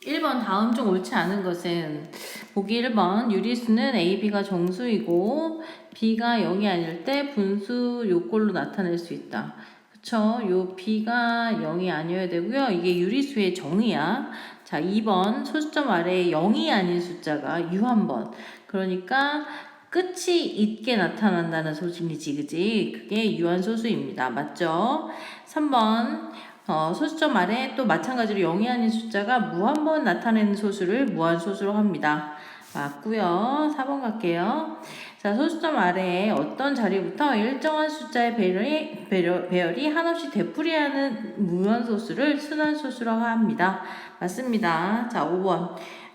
1번 다음 중 옳지 않은 것은 보기 1번 유리수는 A, B가 정수이고 B가 0이 아닐 때 분수 요꼴로 나타낼 수 있다. 그쵸? 요 B가 0이 아니어야 되고요. 이게 유리수의 정의야. 자, 2번 소수점 아래에 0이 아닌 숫자가 유한번. 그러니까 끝이 있게 나타난다는 소식이지, 그지? 그게 유한소수입니다. 맞죠? 3번 소수점 아래 또 마찬가지로 0이 아닌 숫자가 무한번 나타내는 소수를 무한소수로 합니다. 맞고요. 4번 갈게요. 자, 소수점 아래에 어떤 자리부터 일정한 숫자의 배열이 한없이 되풀이하는 무한소수를 순환소수라고 합니다. 맞습니다. 자, 5번.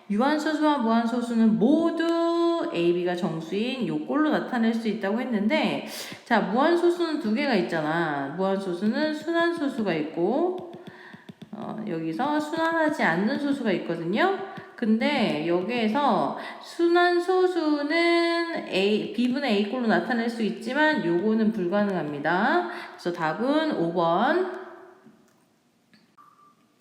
유한소수와 무한소수는 모두 A, B가 정수인 요꼴로 나타낼 수 있다고 했는데, 자, 무한소수는 두 개가 있잖아. 무한소수는 순환소수가 있고, 여기서 순환하지 않는 소수가 있거든요. 근데 여기에서 순환소수는 B분의 A꼴로 나타낼 수 있지만 요거는 불가능합니다. 그래서 답은 5번.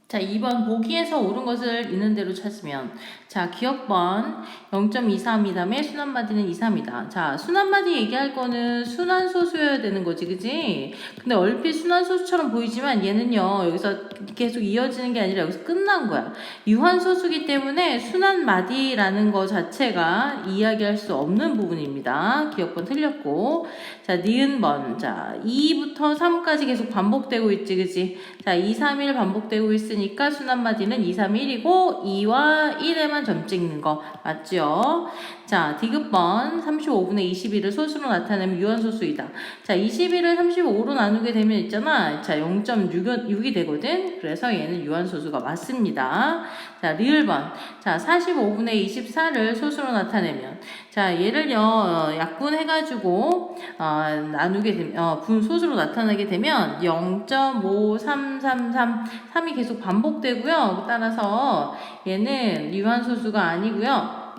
자, 2번 보기에서 옳은 것을 있는 대로 찾으면, 자, 기억번 0.23이 다음에 순환마디는 2, 3이다. 자, 순환마디 얘기할 거는 순환소수여야 되는 거지, 그지? 근데 얼핏 순환소수처럼 보이지만 얘는요, 여기서 계속 이어지는 게 아니라 여기서 끝난 거야. 유한소수기 때문에 순환마디라는 거 자체가 이야기할 수 없는 부분입니다. 기억번 틀렸고. 자, 니은번. 자, 2부터 3까지 계속 반복되고 있지, 그지? 자, 2, 3, 1 반복되고 있으니까 순환마디는 2, 3, 1이고 2와 1에만 점 찍는 거 맞죠? 자, 디귿번 35분의 21을 소수로 나타내면 유한소수이다. 자, 21을 35로 나누게 되면 있잖아. 자, 0.6이 되거든. 그래서 얘는 유한소수가 맞습니다. 자, 리을번. 자, 45분의 24를 소수로 나타내면, 자, 얘를요 약분해가지고 나누게 되면 소수로 나타나게 되면 0.5333 3이 계속 반복되고요. 따라서 얘는 유한소수가 아니고요.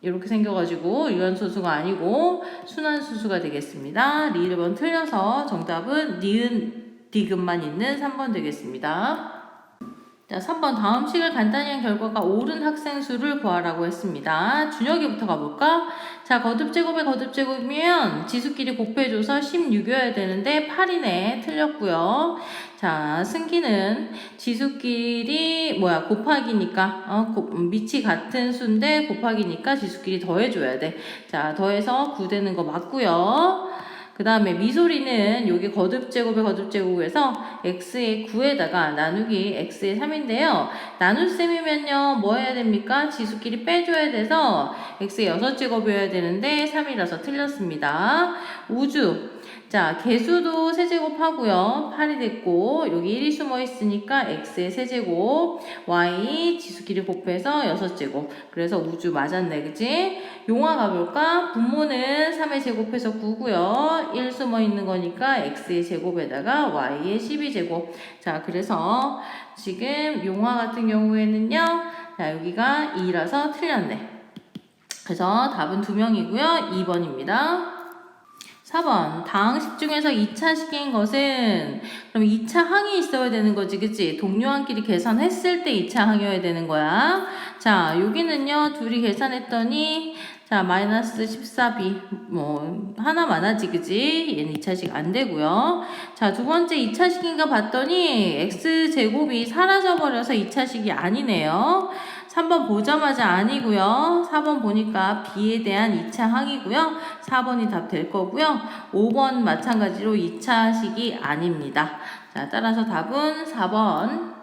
이렇게 생겨가지고 유한소수가 아니고 순환소수가 되겠습니다. 리 1번 틀려서 정답은 니은 디귿만 있는 3번 되겠습니다. 자, 3번 다음 식을 간단히 한 결과가 옳은 학생 수를 구하라고 했습니다. 준혁이부터 가볼까? 자, 거듭제곱의 거듭제곱이면 지수끼리 곱해줘서 16이어야 되는데 8이네. 틀렸고요. 자, 승기는 지수끼리 곱하기니까 밑이 같은 수인데 곱하기니까 지수끼리 더해줘야 돼. 자, 더해서 9 되는 거 맞고요. 그 다음에 미소리는 여기 거듭제곱의 거듭제곱에서 x의 9에다가 나누기 x의 3인데요. 나눗셈이면요 뭐 해야 됩니까? 지수끼리 빼줘야 돼서 x의 6제곱이어야 되는데 3이라서 틀렸습니다. 우주. 자, 개수도 세제곱하고요. 8이 됐고 여기 1이 숨어 있으니까 x의 세제곱, y 지수끼리 곱해서 6제곱. 그래서 우주 맞았네, 그치? 용화 가볼까? 분모는 3의 제곱해서 9고요. 1 숨어 있는 거니까 x의 제곱에다가 y의 12제곱. 자, 그래서 지금 용화 같은 경우에는요. 자, 여기가 2라서 틀렸네. 그래서 답은 2명이고요. 2번입니다. 4번 다항식 중에서 2차식인 것은 그럼 2차 항이 있어야 되는 거지, 그치? 동료항끼리 계산했을 때 2차 항이어야 되는 거야. 자, 여기는요 둘이 계산했더니 자 마이너스 14b 하나만 하지, 그치? 얘는 2차식 안 되고요. 자, 두 번째 2차식인가 봤더니 x제곱이 사라져버려서 2차식이 아니네요. 3번 보자마자 아니고요. 4번 보니까 B에 대한 2차 항이고요. 4번이 답 될 거고요. 5번 마찬가지로 2차식이 아닙니다. 자, 따라서 답은 4번.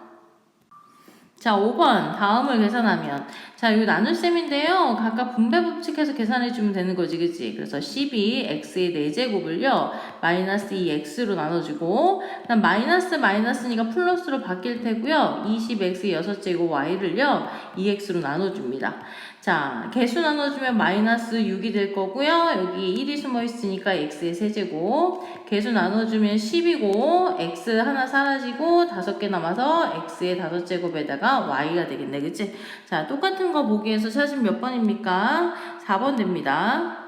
자, 5번 다음을 계산하면 자, 이 나눗셈인데요. 각각 분배 법칙해서 계산해주면 되는 거지, 그치? 그래서 12x의 4제곱을요. 마이너스 2x로 나눠주고 그다음 마이너스니까 플러스로 바뀔 테고요. 20x의 6제곱 y를요. 2x로 나눠줍니다. 자, 개수 나눠주면 마이너스 6이 될 거고요. 여기 1이 숨어 있으니까 x의 세제곱. 개수 나눠주면 10이고 x 하나 사라지고 5개 남아서 x의 5제곱에다가 y가 되겠네, 그치? 자, 똑같은 거 보기에서 찾으면 몇 번입니까? 4번 됩니다.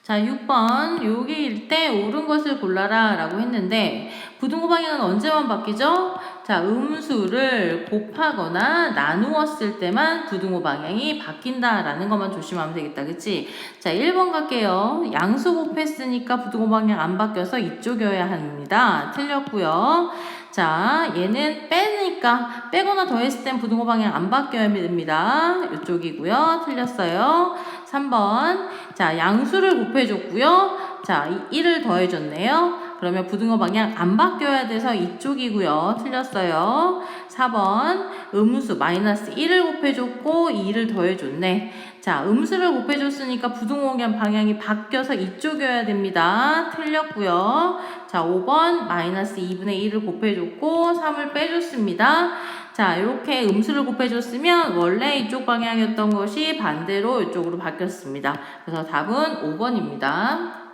자, 6번 요기일 때 옳은 것을 골라라 라고 했는데 부등호 방향은 언제만 바뀌죠? 자, 음수를 곱하거나 나누었을 때만 부등호 방향이 바뀐다라는 것만 조심하면 되겠다. 그치? 자, 1번 갈게요. 양수 곱했으니까 부등호 방향 안 바뀌어서 이쪽이어야 합니다. 틀렸고요. 자, 얘는 빼니까 빼거나 더했을 땐 부등호 방향 안 바뀌어야 됩니다. 이쪽이고요. 틀렸어요. 3번. 자, 양수를 곱해줬고요. 자, 1을 더해줬네요. 그러면 부등호 방향 안 바뀌어야 돼서 이쪽이고요. 틀렸어요. 4번. 음수 마이너스 1을 곱해줬고 2를 더해줬네. 자, 음수를 곱해줬으니까 부등호 방향이 바뀌어서 이쪽이어야 됩니다. 틀렸고요. 자, 5번 마이너스 2분의 1을 곱해줬고 3을 빼줬습니다. 자, 이렇게 음수를 곱해줬으면 원래 이쪽 방향이었던 것이 반대로 이쪽으로 바뀌었습니다. 그래서 답은 5번입니다.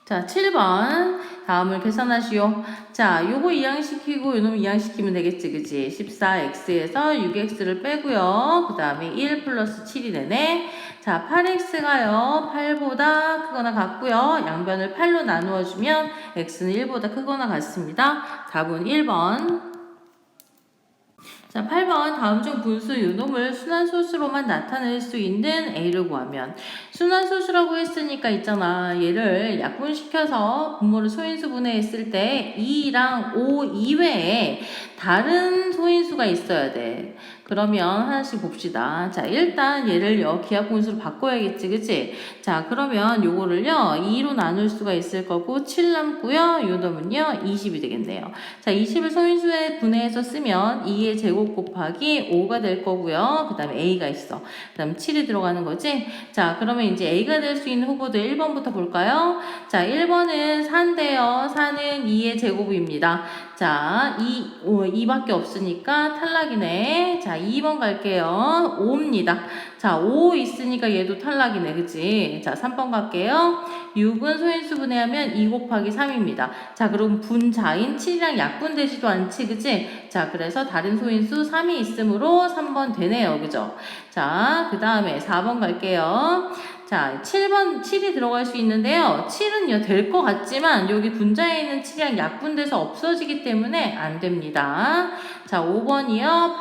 자, 7번. 다음을 계산하시오. 자, 요거 이항시키고 요놈 이항시키면 되겠지, 그치? 14x에서 6x를 빼고요. 그 다음에 1 플러스 7이 되네. 자, 8x가요. 8보다 크거나 같고요. 양변을 8로 나누어주면 x는 1보다 크거나 같습니다. 답은 1번. 자, 8번. 다음 중 분수 요놈을 순환소수로만 나타낼 수 있는 A를 구하면. 순환소수라고 했으니까 있잖아. 얘를 약분시켜서 분모를 소인수분해 했을 때 2랑 5 이외에 다른 소인수가 있어야 돼. 그러면 하나씩 봅시다. 자, 일단 얘를요, 기하분수로 바꿔야겠지, 그치? 자, 그러면 요거를요, 2로 나눌 수가 있을 거고, 7 남고요, 요 놈은요, 20이 되겠네요. 자, 20을 소인수에 분해해서 쓰면 2의 제곱 곱하기 5가 될 거고요. 그 다음에 A가 있어. 그 다음 7이 들어가는 거지? 자, 그러면 이제 A가 될 수 있는 후보들 1번부터 볼까요? 자, 1번은 4인데요. 4는 2의 제곱입니다. 자, 2밖에 없으니까 탈락이네. 자, 2번 갈게요. 5입니다. 자, 5 있으니까 얘도 탈락이네. 그치? 자, 3번 갈게요. 6은 소인수 분해하면 2 곱하기 3입니다. 자, 그럼 분자인 7이랑 약분되지도 않지. 그치? 자, 그래서 다른 소인수 3이 있으므로 3번 되네요. 그죠? 자, 그 다음에 4번 갈게요. 자, 7이 들어갈 수 있는데요. 7은요, 될 것 같지만, 여기 분자에 있는 7이랑 약분돼서 없어지기 때문에 안 됩니다. 자, 5번이요.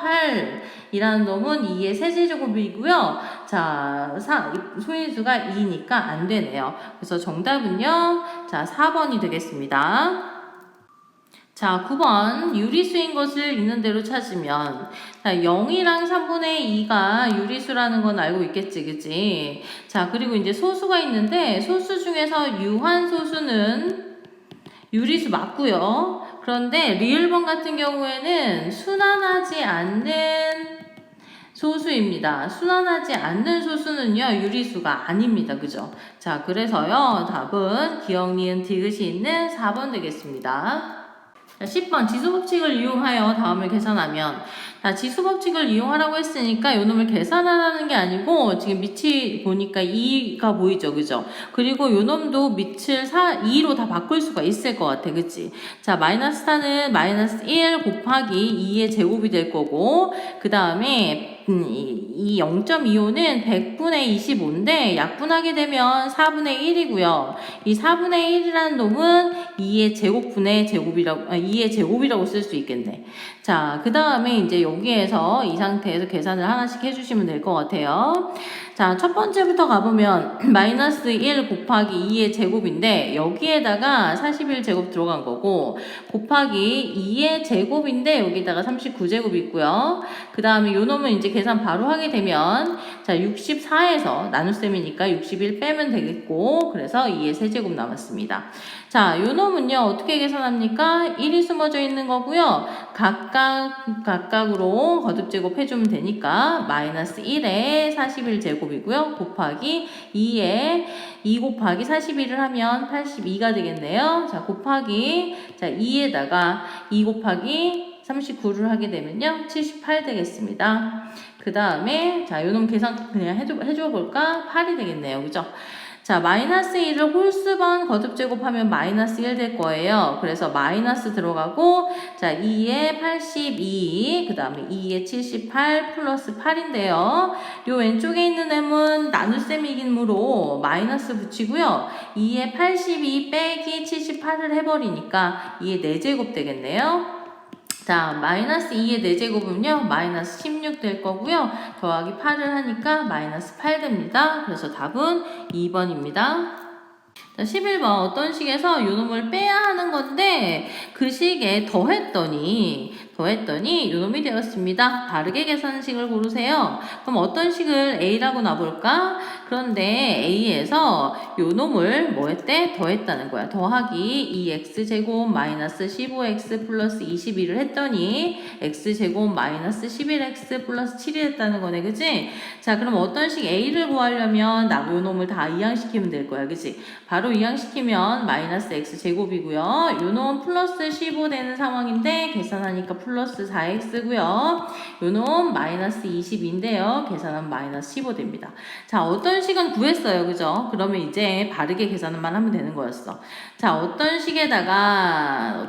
8이라는 놈은 2의 세제곱이고요. 자, 소인수가 2니까 안 되네요. 그래서 정답은요. 자, 4번이 되겠습니다. 자, 9번. 유리수인 것을 있는 대로 찾으면. 자, 0이랑 3분의 2가 유리수라는 건 알고 있겠지, 그치? 자, 그리고 이제 소수가 있는데, 소수 중에서 유한소수는 유리수 맞고요. 그런데 리을번 같은 경우에는 순환하지 않는 소수입니다. 순환하지 않는 소수는요, 유리수가 아닙니다. 그죠? 자, 그래서요, 답은 기억, 니은, 디귿이 있는 4번 되겠습니다. 자, 10번 지수법칙을 이용하여 다음을 계산하면. 자, 지수법칙을 이용하라고 했으니까 요놈을 계산하라는 게 아니고 지금 밑이 보니까 2가 보이죠, 그죠? 그리고 요놈도 밑을 2로 다 바꿀 수가 있을 것 같아, 그치? 자, 마이너스 4는 마이너스 1 곱하기 2의 제곱이 될 거고, 그 다음에 이 0.25는 100분의 25인데 약분하게 되면 4분의 1이고요. 이 4분의 1이라는 놈은 2의 제곱분의 제곱이라고, 2의 제곱이라고 쓸 수 있겠네. 자, 그 다음에 이제 여기에서 이 상태에서 계산을 하나씩 해주시면 될 것 같아요. 자, 첫 번째부터 가보면 마이너스 1 곱하기 2의 제곱인데 여기에다가 41제곱 들어간 거고 곱하기 2의 제곱인데 여기다가 39제곱이 있고요. 그 다음에 요 놈은 이제 계산 바로 하게 되면 자, 64에서 나눗셈이니까 61 빼면 되겠고 그래서 2의 세제곱 남았습니다. 자, 요 놈은요 어떻게 계산합니까? 1이 숨어져 있는 거고요. 각각으로 거듭제곱 해주면 되니까 마이너스 1에 41제곱이고요. 곱하기 2에 2 곱하기 41을 하면 82가 되겠네요. 자, 곱하기 자 2에다가 2 곱하기 39를 하게 되면요 78 되겠습니다. 그 다음에 자 요놈 계산 그냥 해줘 볼까? 8이 되겠네요. 그죠? 자, 마이너스 1을 홀수번 거듭제곱하면 마이너스 1 될 거예요. 그래서 마이너스 들어가고 자 2에 82, 그 다음에 2에 78 플러스 8인데요. 요 왼쪽에 있는 셈은 나눗셈이므로 마이너스 붙이고요. 2에 82 빼기 78을 해버리니까 2에 4제곱 되겠네요. 자, 자, 마이너스 2의 4제곱은요, 마이너스 16 될 거고요. 더하기 8을 하니까 마이너스 8 됩니다. 그래서 답은 2번입니다. 자, 11번 어떤 식에서 요놈을 빼야 하는 건데 그 식에 더했더니 요놈이 되었습니다. 바르게 계산식을 고르세요. 그럼 어떤 식을 A라고 놔볼까? 그런데 A에서 요놈을 뭐 했대? 더했다는 거야. 더하기 2x제곱 마이너스 15x 플러스 22를 했더니 x제곱 마이너스 11x 플러스 7이 됐다는 거네. 그치? 자, 그럼 어떤 식 A를 구하려면 요놈을 다 이항시키면 될 거야. 그치? 바로 이항시키면 마이너스 x제곱이고요. 요놈 플러스 15 되는 상황인데 계산하니까 플러스 4x고요. 요놈 마이너스 20인데요. 계산하면 마이너스 15 됩니다. 자, 어떤 식은 구했어요. 그죠? 그러면 이제 바르게 계산만 하면 되는 거였어. 자, 어떤 식에다가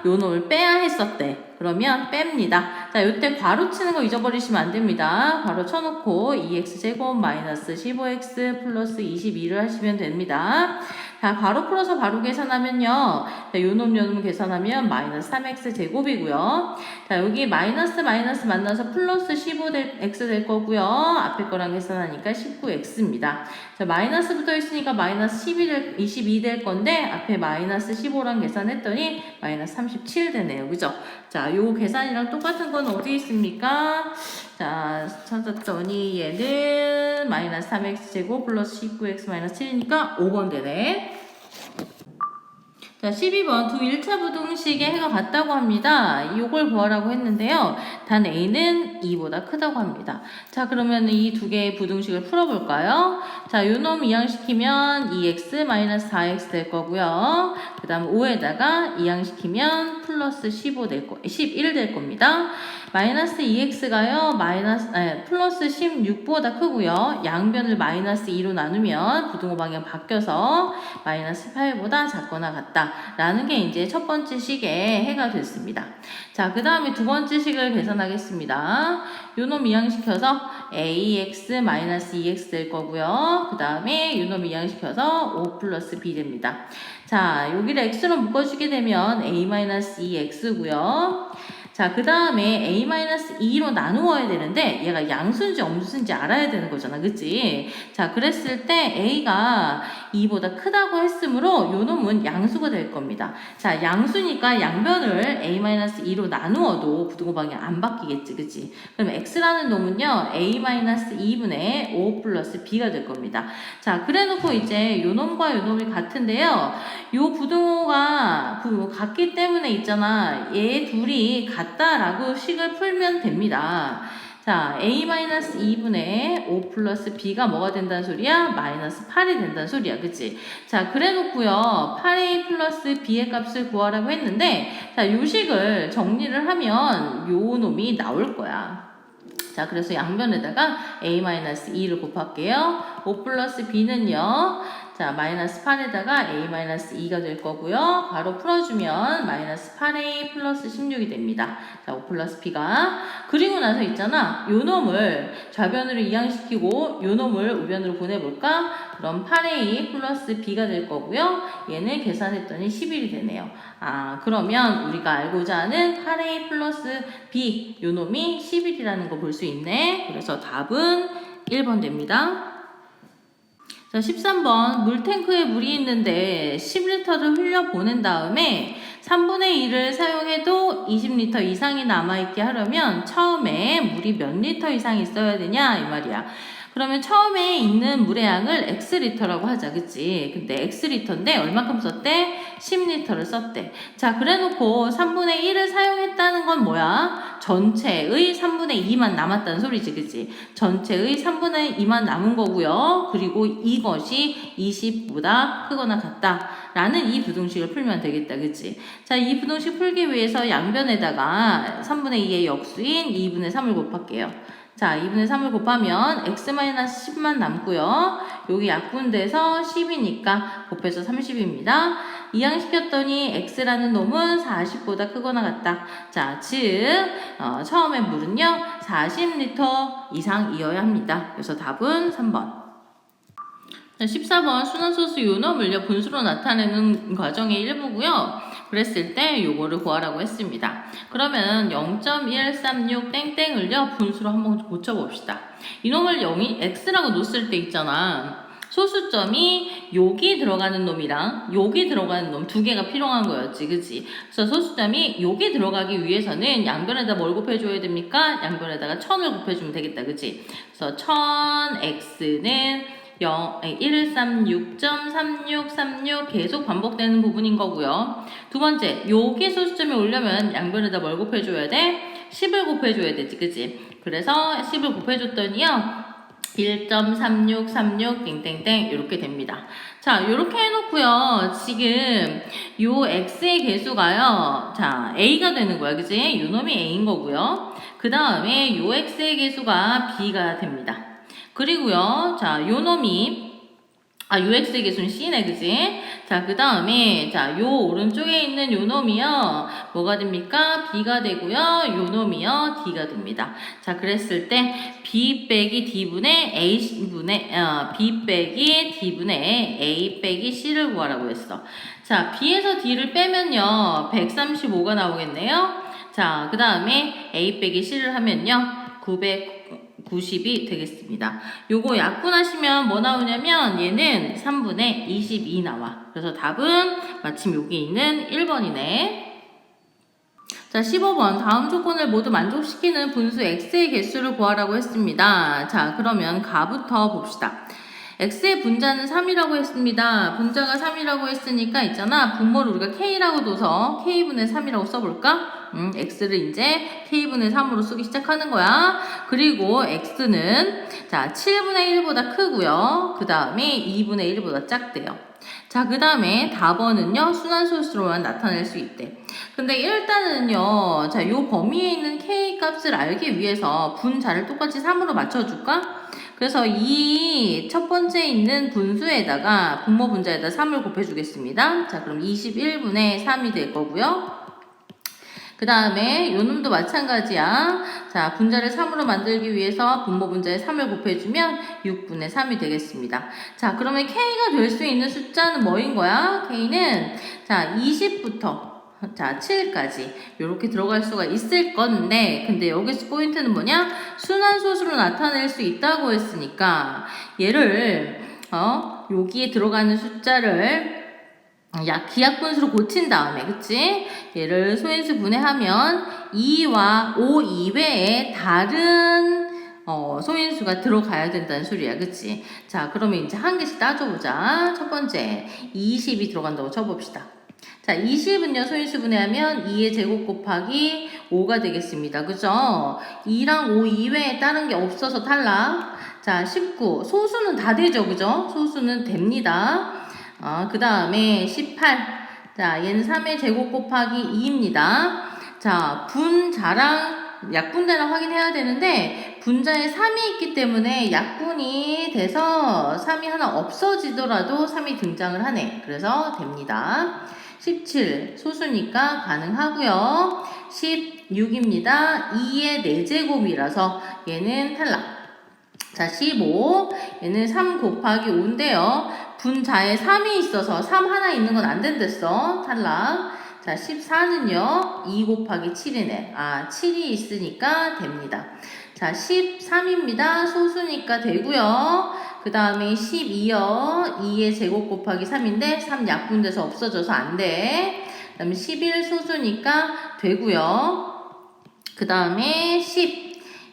요놈을 빼야 했었대. 그러면 뺍니다. 자, 요때 괄호 치는 거 잊어버리시면 안 됩니다. 괄호 쳐놓고 2x제곱 마이너스 15x 플러스 22를 하시면 됩니다. 자, 괄호 풀어서 바로 계산하면요. 자, 요놈 계산하면 마이너스 3x제곱이고요. 자, 여기 마이너스 만나서 플러스 15x 될 거고요. 앞에 거랑 계산하니까 19x입니다. 자, 마이너스 붙어 있으니까 마이너스 22 될 건데 앞에 마이너스 15랑 계산했더니 마이너스 37 되네요. 그죠? 자, 요 계산이랑 똑같은 건 어디 있습니까? 자, 찾았더니 얘는 마이너스 3x제곱 플러스 19x 마이너스 7이니까 5번 되네. 자, 12번 두 1차 부등식의 해가 같다고 합니다. 이걸 구하라고 했는데요. 단 A는 2보다 크다고 합니다. 자, 그러면 이 두 개의 부등식을 풀어볼까요? 자, 요놈 이항시키면 2x-4x 될 거고요. 그 다음 5에다가 이항시키면 플러스 11 될 겁니다. 마이너스 2x가요, 플러스 16보다 크고요. 양변을 마이너스 2로 나누면 부등호 방향 바뀌어서 마이너스 8보다 작거나 같다. 라는 게 이제 첫 번째 식의 해가 됐습니다. 자, 그 다음에 두 번째 식을 계산하겠습니다. 요놈 이항시켜서 ax-2x 될 거고요. 그 다음에 요놈 이항시켜서 5 플러스 b 됩니다. 자, 여기를 x로 묶어주게 되면 a-2x고요. 자, 그 다음에 a-2로 나누어야 되는데 얘가 양수인지 엄수인지 알아야 되는 거잖아. 그치? 자, 그랬을 때 a가 2보다 크다고 했으므로 요 놈은 양수가 될 겁니다. 자, 양수니까 양변을 a-2로 나누어도 부등호 방향 안 바뀌겠지. 그치? 그럼 x라는 놈은요 a-2분의 5 플러스 b가 될 겁니다. 자, 그래 놓고 이제 요 놈과 요 놈이 같은데요. 요 부등호가 같기 때문에 있잖아. 얘 둘이 같다라고 식을 풀면 됩니다. 자, a-2분의 5 플러스 b가 뭐가 된다는 소리야? 마이너스 8이 된다는 소리야. 그치? 자, 그래 놓고요. 8a 플러스 b의 값을 구하라고 했는데, 자, 요 식을 정리를 하면 요 놈이 나올 거야. 자, 그래서 양변에다가 a-2를 곱할게요. 5 플러스 b는요. 자, 마이너스 8에다가 a-2가 될 거고요. 바로 풀어주면 마이너스 8a 플러스 16이 됩니다. 자, 5 플러스 b가. 그리고 나서 있잖아. 요 놈을 좌변으로 이항시키고 요 놈을 우변으로 보내볼까? 그럼 8a 플러스 b가 될 거고요. 얘는 계산했더니 11이 되네요. 아, 그러면 우리가 알고자 하는 8a 플러스 b 요 놈이 11이라는 거 볼 수 있네. 그래서 답은 1번 됩니다. 자, 13번 물탱크에 물이 있는데 10리터를 흘려보낸 다음에 3분의 1을 사용해도 20리터 이상이 남아있게 하려면 처음에 물이 몇 리터 이상 있어야 되냐 이 말이야. 그러면 처음에 있는 물의 양을 x리터라고 하자. 그치? 근데 x리터인데 얼마큼 썼대? 10리터를 썼대. 자, 그래 놓고 3분의 1을 사용했다는 건 뭐야? 전체의 3분의 2만 남았다는 소리지. 그치? 전체의 3분의 2만 남은 거고요. 그리고 이것이 20보다 크거나 같다. 라는 이 부등식을 풀면 되겠다. 그치? 자, 이 부등식 풀기 위해서 양변에다가 3분의 2의 역수인 2분의 3을 곱할게요. 자, 2분의 3을 곱하면 x-10만 남고요. 여기 약분돼서 10이니까 곱해서 30입니다. 이항시켰더니 x라는 놈은 40보다 크거나 같다. 자, 즉 처음에 물은요 40리터 이상이어야 합니다. 그래서 답은 3번. 자, 14번 순환소수 요놈을요 분수로 나타내는 과정의 일부고요. 그랬을 때 요거를 구하라고 했습니다. 그러면 0.136 땡땡을요 분수로 한번 고쳐봅시다. 이놈을 0이 x라고 놓았을 때 있잖아. 소수점이 여기 들어가는 놈이랑 여기 들어가는 놈 두 개가 필요한 거였지, 그치? 그래서 소수점이 여기 들어가기 위해서는 양변에다 뭘 곱해줘야 됩니까? 양변에다가 1000을 곱해주면 되겠다, 그치? 그래서 1000x는 136.3636 계속 반복되는 부분인 거고요. 두 번째, 여기 소수점에 오려면 양변에다 뭘 곱해줘야 돼? 10을 곱해줘야 되지, 그치? 그래서 10을 곱해줬더니요. 1.3636 땡땡땡 이렇게 됩니다. 자, 이렇게 해놓고요. 지금 요 x의 개수가요. 자, a가 되는 거야, 그치? 요 놈이 a인 거고요. 그 다음에 요 x의 개수가 b가 됩니다. 그리고요, 자, 요 놈이 UX의 개수는 C네, 그지? 자, 그 다음에, 자, 요 오른쪽에 있는 요 놈이요, 뭐가 됩니까? B가 되고요, 요 놈이요, D가 됩니다. 자, 그랬을 때, B 빼기 D분의 A분의, B 빼기 D분의 A 빼기 C를 구하라고 했어. 자, B에서 D를 빼면요, 135가 나오겠네요. 자, 그 다음에 A 빼기 C를 하면요, 990이 되겠습니다. 요거 약분하시면 뭐 나오냐면 얘는 3분의 22 나와. 그래서 답은 마침 여기 있는 1번이네. 자, 15번 다음 조건을 모두 만족시키는 분수 x의 개수를 구하라고 했습니다. 자, 그러면 가부터 봅시다. x의 분자는 3이라고 했습니다. 분자가 3이라고 했으니까 있잖아. 분모를 우리가 k라고 둬서 k분의 3이라고 써볼까? x를 이제 k분의 3으로 쓰기 시작하는 거야. 그리고 x는 자 7분의 1보다 크고요. 그 다음에 2분의 1보다 작대요. 자, 그 다음에 답번은요 순환소수로만 나타낼 수 있대. 근데 일단은요, 자, 요 범위에 있는 k 값을 알기 위해서 분자를 똑같이 3으로 맞춰줄까? 그래서 이 첫 번째 있는 분수에다가 분모 분자에다 3을 곱해주겠습니다. 자, 그럼 21분의 3이 될 거고요. 그 다음에 요 놈도 마찬가지야. 자, 분자를 3으로 만들기 위해서 분모 분자에 3을 곱해주면 6분의 3이 되겠습니다. 자, 그러면 k가 될 수 있는 숫자는 뭐인 거야? k는 자 20부터 자 7까지 이렇게 들어갈 수가 있을 건데, 근데 여기서 포인트는 뭐냐? 순환소수로 나타낼 수 있다고 했으니까 얘를 여기에 들어가는 숫자를 기하분수로 고친 다음에, 그치? 얘를 소인수 분해하면 2와 5 이외에 다른 소인수가 들어가야 된다는 소리야, 그치? 자, 그러면 이제 한 개씩 따져보자. 첫 번째 20이 들어간다고 쳐봅시다. 자, 20은요 소인수 분해하면 2의 제곱 곱하기 5가 되겠습니다. 그죠? 2랑 5 이외에 다른 게 없어서 탈락. 자, 19 소수는 다 되죠, 그죠? 소수는 됩니다. 그 다음에 18. 자, 얘는 3의 제곱 곱하기 2입니다. 자, 분자랑 약분대랑 확인해야 되는데, 분자에 3이 있기 때문에 약분이 돼서 3이 하나 없어지더라도 3이 등장을 하네. 그래서 됩니다. 17. 소수니까 가능하고요. 16입니다. 2의 4제곱이라서 얘는 탈락. 자, 15. 얘는 3 곱하기 5인데요. 분자에 3이 있어서 3 하나 있는 건 안 된댔어. 탈락. 자, 14는요. 2 곱하기 7이네. 7이 있으니까 됩니다. 자, 13입니다. 소수니까 되고요. 그 다음에 12요. 2의 제곱 곱하기 3인데 3 약분돼서 없어져서 안 돼. 그 다음에 11 소수니까 되고요. 그 다음에 10.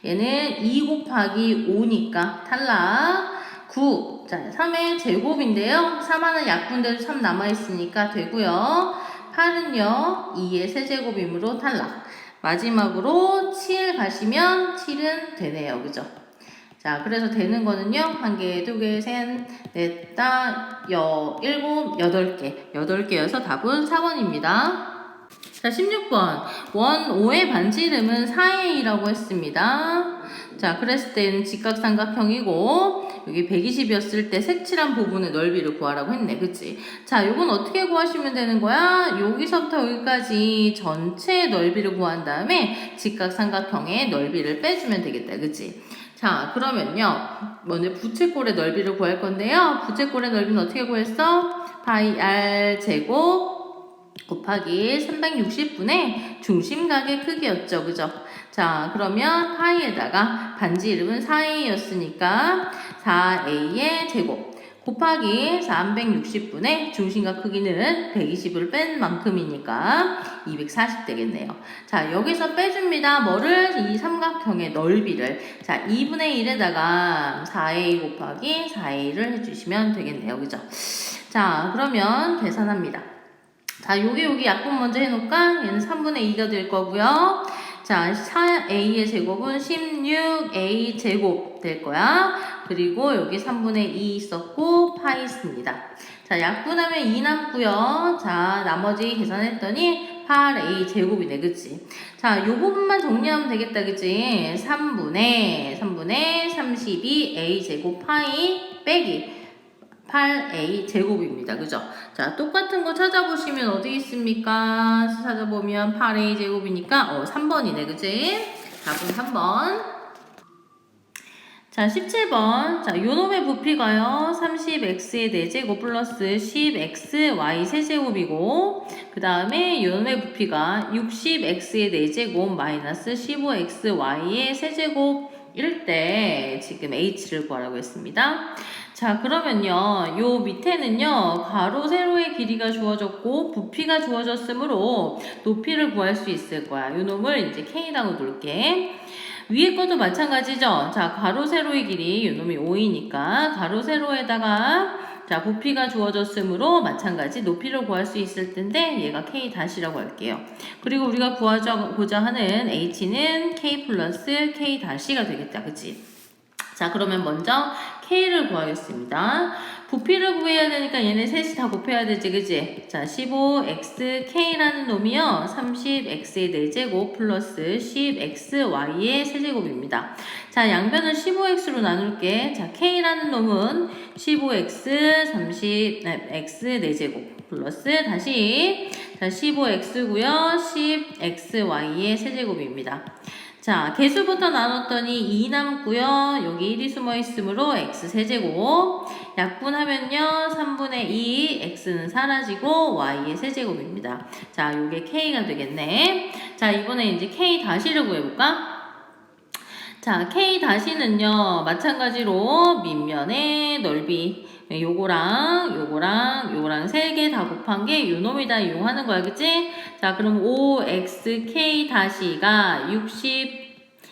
얘는 2 곱하기 5니까 탈락. 9. 자, 3의 제곱인데요. 3 하나 약분돼서 3 남아있으니까 되고요. 8은요. 2의 세제곱이므로 탈락. 마지막으로 7 가시면 7은 되네요. 그죠? 자, 그래서 되는 거는요. 1개, 2개, 셋, 넷, 다, 7, 8개. 8개여서 답은 4번입니다. 자, 16번. 원 5의 반지 이름은 4a라고 했습니다. 자, 그랬을 때는 직각삼각형이고, 여기 120이었을 때 색칠한 부분의 넓이를 구하라고 했네. 그치? 자, 요건 어떻게 구하시면 되는 거야? 여기서부터 여기까지 전체 넓이를 구한 다음에 직각삼각형의 넓이를 빼주면 되겠다. 그치? 자, 그러면요. 먼저 부채꼴의 넓이를 구할 건데요. 부채꼴의 넓이는 어떻게 구했어? 파이 r 제곱 곱하기 360분의 중심각의 크기였죠. 그죠? 자, 그러면 파이에다가 반지 이름은 4a였으니까 4a의 제곱 곱하기 360분의 중심각 크기는 120을 뺀 만큼이니까 240 되겠네요. 자, 여기서 빼줍니다. 뭐를? 이 삼각형의 넓이를. 자, 2분의 1에다가 4a 곱하기 4a를 해주시면 되겠네요. 그죠? 자, 그러면 계산합니다. 자, 여기 약분 먼저 해놓을까? 얘는 3분의 2가 될 거고요. 자, 4a의 제곱은 16a 제곱 될 거야. 그리고 여기 3분의 2 있었고 파이 있습니다. 자, 약분하면 2 남고요. 자, 나머지 계산했더니 8a 제곱이네. 그치? 자, 요 부분만 정리하면 되겠다. 그치? 3분의 32a 제곱 파이 빼기 8a 제곱입니다. 그죠? 자, 똑같은 거 찾아보시면 어디 있습니까? 찾아보면 8a 제곱이니까 3번이네. 그치? 답은 3번. 자, 17번. 자, 요놈의 부피가요. 30x의 4제곱 플러스 10xy 세제곱이고 그 다음에 요놈의 부피가 60x의 4제곱 마이너스 15xy의 세제곱일 때 지금 h를 구하라고 했습니다. 자, 그러면요. 요 밑에는요. 가로, 세로의 길이가 주어졌고 부피가 주어졌으므로 높이를 구할 수 있을 거야. 요 놈을 이제 k라고 놓을게. 위에 것도 마찬가지죠. 자, 가로, 세로의 길이 요 놈이 5이니까 가로, 세로에다가 자, 부피가 주어졌으므로 마찬가지 높이를 구할 수 있을 텐데 얘가 k 다시라고 할게요. 그리고 우리가 구하고자 하는 h는 k 플러스 k 다시가 되겠다. 그치? 자, 그러면 먼저 k를 구하겠습니다. 부피를 구해야 되니까 얘네 셋이 다 곱해야 되지, 그지? 자, 15xk라는 놈이요. 30x의 4제곱 플러스 10xy의 세제곱입니다. 자, 양변을 15x로 나눌게. 자, k라는 놈은 15x, 30x 4제곱 플러스 다시 자, 15x고요. 10xy의 세제곱입니다. 자, 개수부터 나눴더니 2 남고요. 여기 1이 숨어 있으므로 x 세제곱. 약분하면요. 3분의 2 x는 사라지고 y의 세제곱입니다. 자, 요게 k가 되겠네. 자, 이번에 이제 k 다시를 구해볼까? 자, k 다시는요. 마찬가지로 밑면의 넓이 요거랑 3개 다 곱한 게 요놈이다 이용하는 거야. 그치? 자, 그럼 5xk 다시가 60x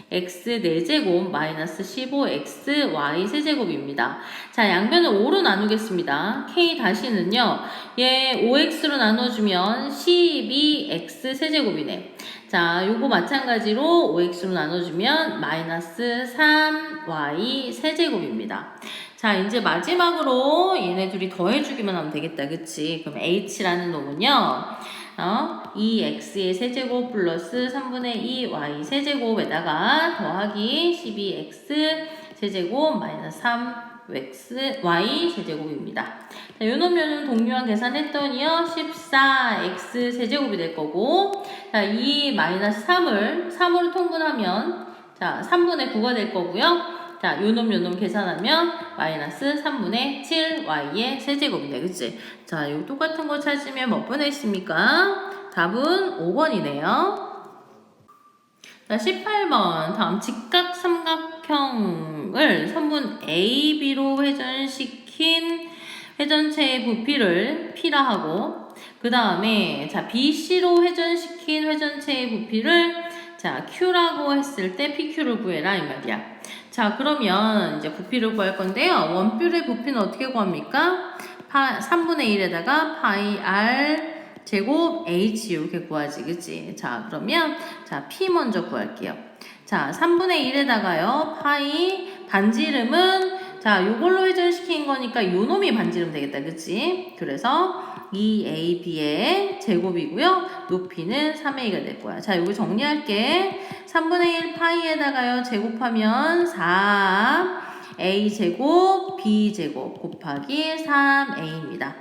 4제곱 마이너스 15xy 세제곱입니다. 자, 양변을 5로 나누겠습니다. k 다시는요. 얘 5x로 나눠주면 12x 세제곱이네. 자, 요거 마찬가지로 5x로 나눠주면 마이너스 3y 세제곱입니다. 자, 이제 마지막으로 얘네 둘이 더해주기만 하면 되겠다. 그치? 그럼 h라는 놈은요. 2x의 세제곱 플러스 3분의 2y 세제곱에다가 더하기 12x 세제곱 마이너스 3y 세제곱입니다. 자, 요놈 동류한 계산했더니요. 14x 세제곱이 될 거고 자, 이 마이너스 3으로 통분하면 자, 3분의 9가 될 거고요. 자, 요놈 계산하면 마이너스 3분의 7y의 세제곱이네. 그치? 자, 요 똑같은 거 찾으면 몇 번에 있습니까? 답은 5번이네요. 자, 18번. 다음 직각 삼각형을 선분 AB로 회전시킨 회전체의 부피를 P라 하고 그 다음에 자, BC로 회전시킨 회전체의 부피를 자, Q라고 했을 때 PQ를 구해라 이 말이야. 자, 그러면 이제 부피를 구할 건데요. 원뿔의 부피는 어떻게 구합니까? 3분의 1에다가 파이 r 제곱 h 이렇게 구하지, 그치? 자, 그러면 자, P 먼저 구할게요. 자, 3분의 1에다가요. 파이 반지름은 자, 요걸로 회전시킨 거니까 요 놈이 반지름 되겠다, 그치? 그래서 2ab의 제곱이고요. 높이는 3a가 될 거야. 자, 요거 정리할게. 3분의 1 파이에다가요. 제곱하면 4a 제곱 b 제곱 곱하기 3a입니다.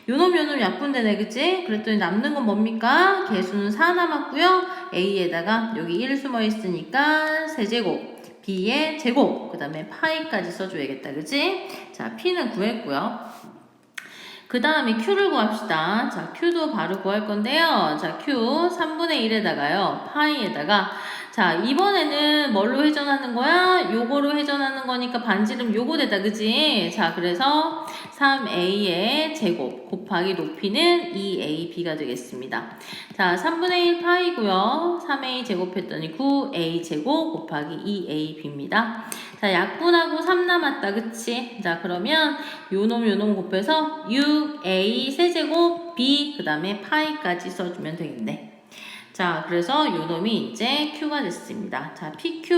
요놈 약분되네, 그치? 그랬더니 남는 건 뭡니까? 개수는 4 남았고요. a에다가 여기 1 숨어 있으니까 세제곱 B의 제곱, 그 다음에 파이까지 써줘야겠다. 그치? 자, P는 구했고요. 그 다음에 Q를 구합시다. 자, Q도 바로 구할 건데요. 자, Q 3분의 1에다가요. 파이에다가 자, 이번에는 뭘로 회전하는 거야? 요거로 회전하는 거니까 반지름 요거 되다. 그지? 자, 그래서 3a의 제곱 곱하기 높이는 2ab가 되겠습니다. 자, 3분의 1 파이고요. 3a 제곱했더니 9a 제곱 곱하기 2ab입니다. 자, 약분하고 3 남았다. 그치? 자, 그러면 요놈 곱해서 6a 세제곱 b 그 다음에 파이까지 써주면 되겠네. 자, 그래서 요놈이 이제 Q가 됐습니다. 자, PQ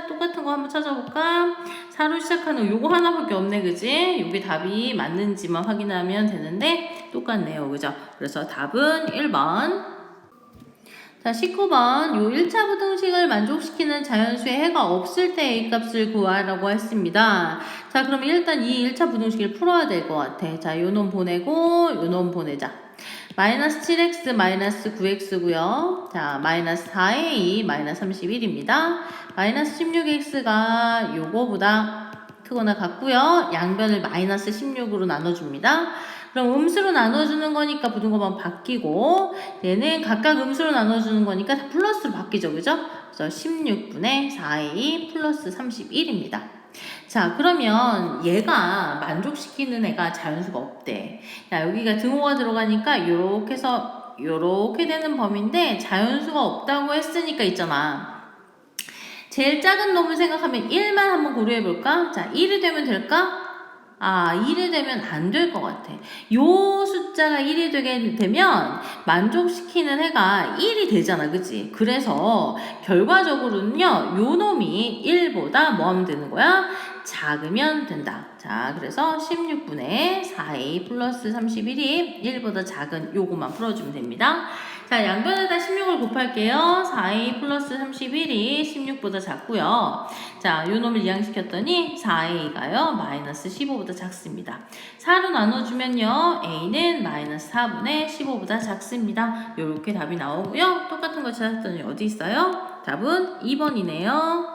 똑같은 거 한번 찾아볼까? 4로 시작하는 요거 하나밖에 없네, 그지? 요게 답이 맞는지만 확인하면 되는데 똑같네요, 그죠? 그래서 답은 1번. 자, 19번. 요 1차 부등식을 만족시키는 자연수의 해가 없을 때 A값을 구하라고 했습니다. 자, 그럼 일단 이 1차 부등식을 풀어야 될 것 같아. 자, 요놈 보내고 요놈 보내자. 마이너스 7x 마이너스 9x고요. 자, 마이너스 4a 마이너스 31입니다. 마이너스 16x가 요거보다 크거나 같고요. 양변을 마이너스 16으로 나눠줍니다. 그럼 음수로 나눠주는 거니까 부등호만 바뀌고 얘는 각각 음수로 나눠주는 거니까 다 플러스로 바뀌죠. 그죠? 그래서 16분의 4a 플러스 31입니다. 자, 그러면 얘가 만족시키는 애가 자연수가 없대. 자, 여기가 등호가 들어가니까 요렇게 해서 요렇게 되는 범위인데 자연수가 없다고 했으니까 있잖아. 제일 작은 놈을 생각하면 1만 한번 고려해볼까? 자, 1이 되면 될까? 아, 1이 되면 안 될 것 같아. 요 숫자가 1이 되게 되면 만족시키는 해가 1이 되잖아. 그치? 그래서 결과적으로는요, 요 놈이 1보다 뭐 하면 되는 거야? 작으면 된다. 자, 그래서 16분의 4a 플러스 31이 1보다 작은 요거만 풀어주면 됩니다. 자, 양변에다 16을 곱할게요. 4a 플러스 31이 16보다 작고요. 자, 요 놈을 이항시켰더니 4a가요. 마이너스 15보다 작습니다. 4로 나눠주면요. a는 마이너스 4분의 15보다 작습니다. 요렇게 답이 나오고요. 똑같은 거 찾았더니 어디 있어요? 답은 2번이네요.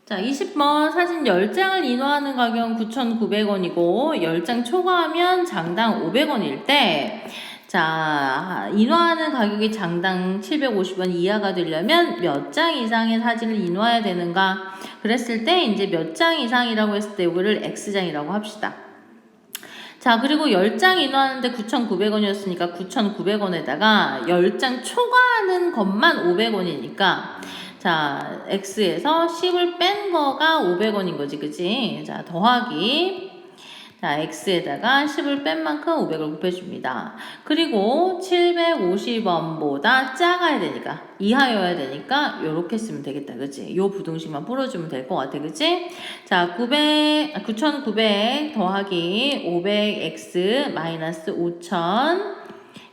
자, 20번 사진 10장을 인화하는 가격은 9,900원이고 10장 초과하면 장당 500원일 때 자, 인화하는 가격이 장당 750원 이하가 되려면 몇 장 이상의 사진을 인화해야 되는가? 그랬을 때 이제 몇 장 이상이라고 했을 때 이거를 X장이라고 합시다. 자, 그리고 10장 인화하는데 9,900원이었으니까 9,900원에다가 10장 초과하는 것만 500원이니까 자, X에서 10을 뺀 거가 500원인 거지, 그치? 자, 더하기. 자, X에다가 10을 뺀 만큼 500을 곱해줍니다. 그리고 750원보다 작아야 되니까, 이하여야 되니까, 요렇게 쓰면 되겠다, 그치? 요 부등식만 풀어주면 될 것 같아, 그치? 자, 9,900 더하기 500X 마이너스 5,000.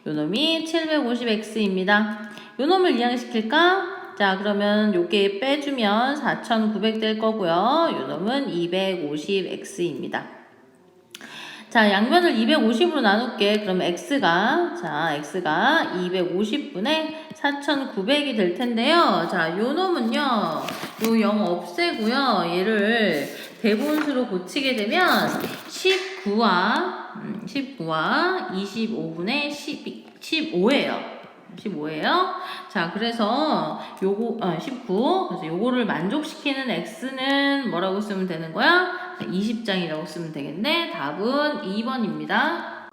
요 놈이 750X입니다. 요 놈을 이항시킬까? 자, 그러면 요게 빼주면 4,900 될 거고요. 요 놈은 250x입니다. 자, 양변을 250으로 나눌게. 그럼 x가 250분의 4,900이 될 텐데요. 자, 요 놈은요. 요 0 없애고요. 얘를 대분수로 고치게 되면 19와 25분의 15예요. 15예요. 자, 그래서 요거 19. 그래서 요거를 만족시키는 x는 뭐라고 쓰면 되는 거야? 20장이라고 쓰면 되겠네. 답은 2번입니다.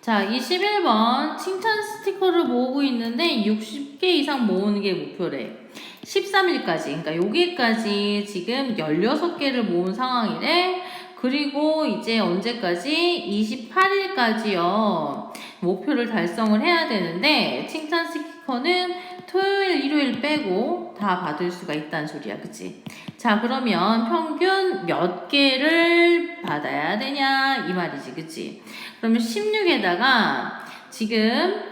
자, 21번 칭찬 스티커를 모으고 있는데 60개 이상 모으는 게 목표래. 13일까지. 그러니까 여기까지 지금 16개를 모은 상황이래. 그리고 이제 언제까지? 28일까지요. 목표를 달성을 해야 되는데 칭찬 스티커는 토요일, 일요일 빼고 다 받을 수가 있다는 소리야. 그치? 자, 그러면 평균 몇 개를 받아야 되냐 이 말이지. 그치? 그러면 16에다가 지금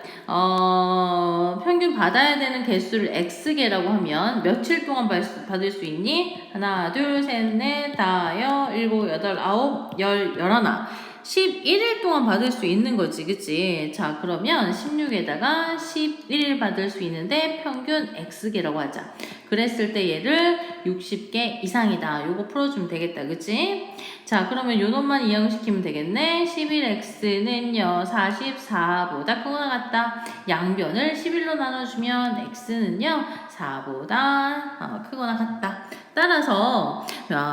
평균 받아야 되는 개수를 X개라고 하면 며칠 동안 받을 수 있니? 하나, 둘, 셋, 넷, 다, 여, 일곱, 여덟, 아홉, 열, 열하나. 11일 동안 받을 수 있는 거지, 그치? 자, 그러면 16에다가 11일 받을 수 있는데 평균 X개라고 하자. 그랬을 때 얘를 60개 이상이다. 요거 풀어주면 되겠다, 그치? 자, 그러면 요 놈만 이항시키면 되겠네. 11X는요, 44보다 크거나 같다. 양변을 11로 나눠주면 X는요, 4보다 크거나 같다. 따라서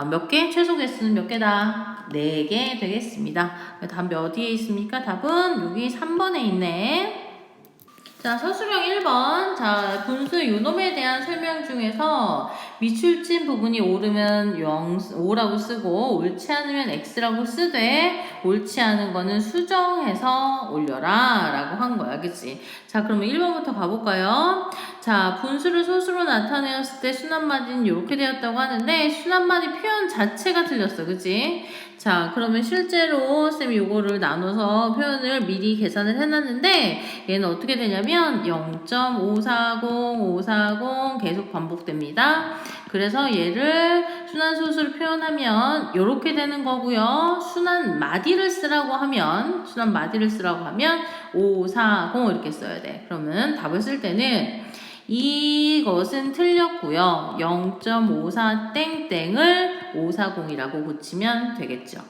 몇 개? 최소 개수는 몇 개다? 4개 되겠습니다. 답 어디에 있습니까? 답은 여기 3번에 있네. 자, 서술형 1번. 자, 분수 요놈에 대한 설명 중에서 미출진 부분이 옳으면 5라고 쓰고 옳지 않으면 X라고 쓰되 옳지 않은 거는 수정해서 올려라 라고 한 거야. 그치? 자, 그러면 1번부터 가볼까요? 자, 분수를 소수로 나타내었을 때 순환마디는 이렇게 되었다고 하는데 순환마디 표현 자체가 틀렸어. 그치? 자, 그러면 실제로 쌤이 요거를 나눠서 표현을 미리 계산을 해놨는데 얘는 어떻게 되냐면 0.540 계속 반복됩니다. 그래서 얘를 순환소수를 표현하면 이렇게 되는 거고요. 순환마디를 쓰라고 하면 540 이렇게 써야 돼. 그러면 답을 쓸 때는 이것은 틀렸고요. 0.54 땡땡을 540이라고 고치면 되겠죠.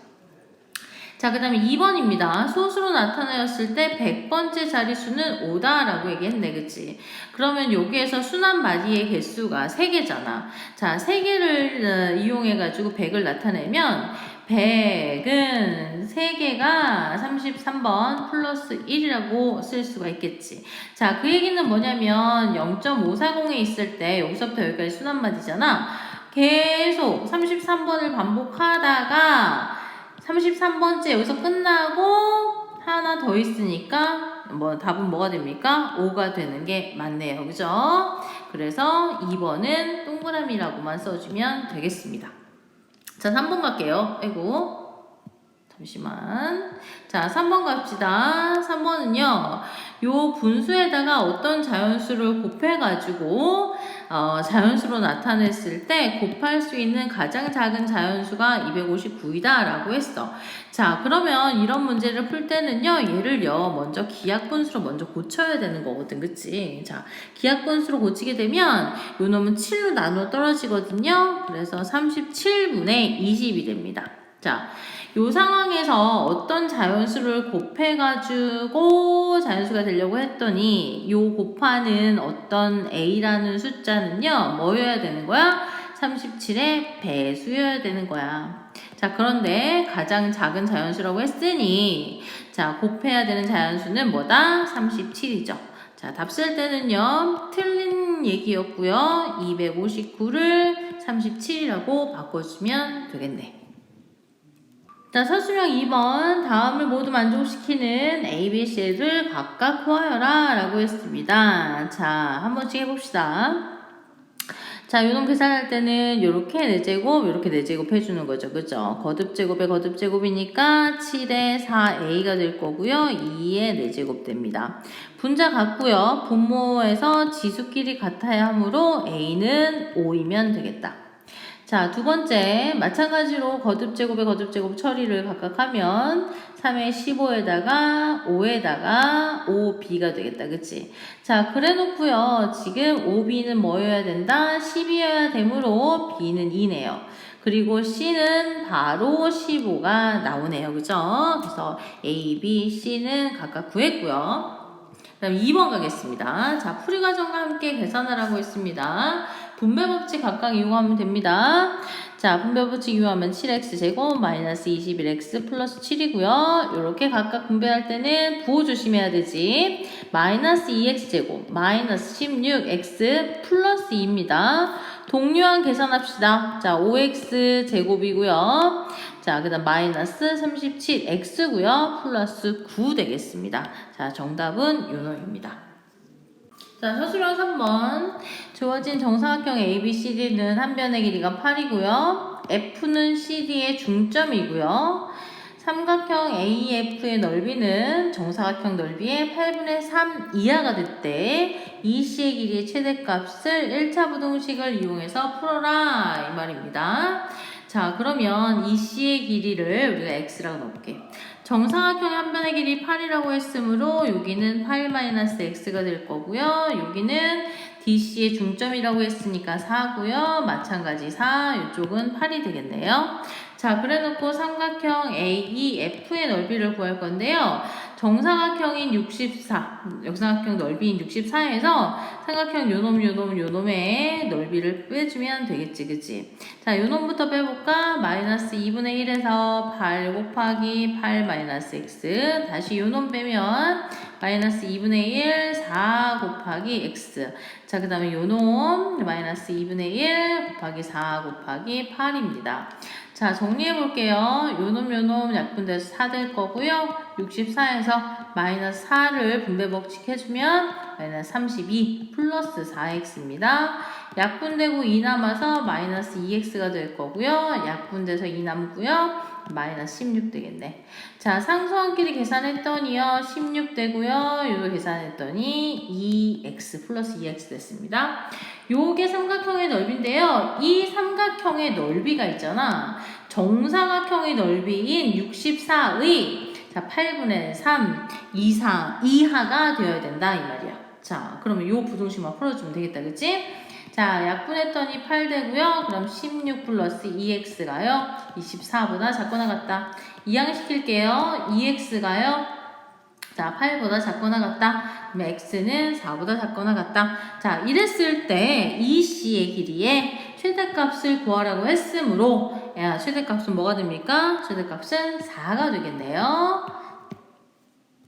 자, 그 다음에 2번입니다. 소수로 나타내었을 때 100번째 자릿수는 5다라고 얘기했네, 그치? 그러면 여기에서 순환마디의 개수가 3개잖아. 자, 3개를 이용해가지고 100을 나타내면 100은 3개가 33번 플러스 1이라고 쓸 수가 있겠지. 자, 그 얘기는 뭐냐면 0.540에 있을 때 여기서부터 여기까지 순환마디잖아. 계속 33번을 반복하다가 33번째 여기서 끝나고 하나 더 있으니까 답은 뭐가 됩니까? 5가 되는 게 맞네요. 그죠? 그래서 2번은 동그라미라고만 써주면 되겠습니다. 자, 3번 갈게요. 아이고. 잠시만. 자, 3번 갑시다. 3번은요. 요 분수에다가 어떤 자연수를 곱해가지고 자연수로 나타냈을 때 곱할 수 있는 가장 작은 자연수가 259이다 라고 했어. 자, 그러면 이런 문제를 풀 때는요. 얘를요. 먼저 기하분수로 먼저 고쳐야 되는 거거든. 그치? 자, 기하분수로 고치게 되면 요 놈은 7로 나눠 떨어지거든요. 그래서 37분의 20이 됩니다. 자, 요 상황에서 어떤 자연수를 곱해가지고 자연수가 되려고 했더니 요 곱하는 어떤 a라는 숫자는요 뭐여야 되는 거야? 37의 배수여야 되는 거야. 자, 그런데 가장 작은 자연수라고 했으니 자, 곱해야 되는 자연수는 뭐다? 37이죠. 자, 답 쓸 때는요 틀린 얘기였고요 259를 37이라고 바꿔주면 되겠네. 자, 서술형 2번. 다음을 모두 만족시키는 A, B, C를 각각 구하여라 라고 했습니다. 자, 한 번씩 해봅시다. 자, 요놈 계산할 때는 요렇게 4제곱, 요렇게 4제곱 해주는 거죠. 그죠? 거듭제곱에 거듭제곱이니까 7에 4A가 될 거고요. 2에 4제곱 됩니다. 분자 같고요. 분모에서 지수끼리 같아야 하므로 A는 5이면 되겠다. 자, 두 번째, 마찬가지로 거듭제곱에 거듭제곱 처리를 각각 하면 3에 15에다가 5에다가 5b가 되겠다. 그치? 자, 그래 놓고요. 지금 5b는 뭐여야 된다? 10이어야 되므로 b는 2네요. 그리고 c는 바로 15가 나오네요. 그죠? 그래서 a, b, c는 각각 구했고요. 그 다음 2번 가겠습니다. 자, 풀이과정과 함께 계산하라고 했습니다. 분배법칙 각각 이용하면 됩니다. 자, 분배법칙 이용하면 7x제곱 마이너스 21x 플러스 7이고요. 이렇게 각각 분배할 때는 부호 조심해야 되지. 마이너스 2x제곱 마이너스 16x 플러스 2입니다. 동료항 계산합시다. 자, 5x제곱이고요. 자, 그 다음 마이너스 37x고요. 플러스 9 되겠습니다. 자, 정답은 요놈입니다. 자, 서술형 3번. 주어진 정사각형 ABCD는 한 변의 길이가 8이고요. F는 CD의 중점이고요. 삼각형 AEF의 넓이는 정사각형 넓이의 8분의 3 이하가 됐대. EC의 길이의 최대값을 1차 부등식을 이용해서 풀어라 이 말입니다. 자, 그러면 EC의 길이를 우리가 X라고 넣을게. 정사각형의 한 변의 길이 8이라고 했으므로 여기는 8-x가 될 거고요. 여기는 DC의 중점이라고 했으니까 4고요. 마찬가지 4, 이쪽은 8이 되겠네요. 자, 그래놓고 삼각형 AEF의 넓이를 구할 건데요. 정사각형인 64, 역삼각형 넓이인 64에서 삼각형 요놈의 넓이를 빼주면 되겠지, 그치? 자, 요놈부터 빼볼까? 마이너스 2분의 1에서 8 곱하기 8 마이너스 x. 다시 요놈 빼면 마이너스 2분의 1, 4 곱하기 x. 자, 그 다음에 요놈 마이너스 2분의 1 곱하기 4 곱하기 8입니다. 자, 정리해 볼게요. 요놈 약분돼서 4 될 거고요. 64에서 마이너스 4를 분배법칙 해주면 마이너스 32 플러스 4x입니다. 약분되고 2 남아서 마이너스 2x가 될 거고요. 약분돼서 2 남고요. 마이너스 16 되겠네. 자, 상수항끼리 계산했더니요. 16 되고요. 요거 계산했더니 2x 플러스 2x 됐습니다. 요게 삼각형의 넓이인데요. 이 삼각형의 넓이가 있잖아. 정사각형의 넓이인 64의 자, 8분의 3 이하가 되어야 된다 이 말이야. 자, 그러면 요 부등식만 풀어주면 되겠다, 그치? 자, 약분했더니 8 되고요. 그럼 16 플러스 2x가요. 24보다 작거나 같다. 이항시킬게요. 2x가요. 자, 8보다 작거나 같다. 그럼 x는 4보다 작거나 같다. 자, 이랬을 때 이 C의 길이의 최대값을 구하라고 했으므로 야, 최대값은 뭐가 됩니까? 최대값은 4가 되겠네요.